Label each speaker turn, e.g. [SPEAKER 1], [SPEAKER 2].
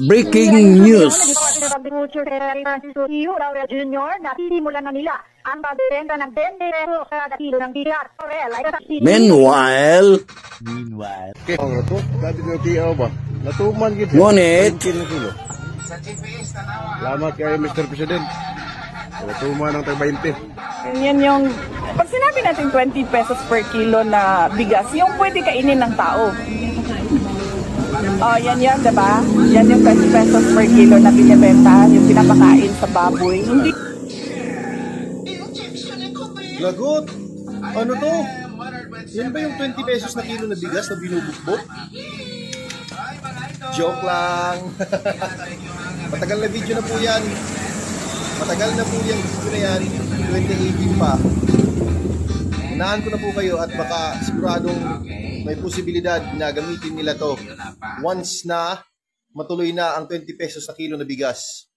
[SPEAKER 1] Breaking news. Meanwhile, ngunit,
[SPEAKER 2] salamat kay Mr. President. Natuman ng tag 20.
[SPEAKER 3] Yan yung, pag sinabi natin 20 pesos per kilo na bigas, yung pwede kainin ng tao. Oh, yan, diba? Yan yung 20 pesos per kilo na binibenta, yung pinapakain sa baboy. Hindi.
[SPEAKER 2] Lagot! Ano to? Yan ba yung 20 pesos na kilo na bigas na binubukbok? Joke lang! Matagal na video na po yan. Matagal na po yung video na yan. 2018 pa. Hinaan ko na po kayo at baka siguradong may posibilidad na gamitin nila to once na matuloy na ang 20 pesos na kilo na bigas.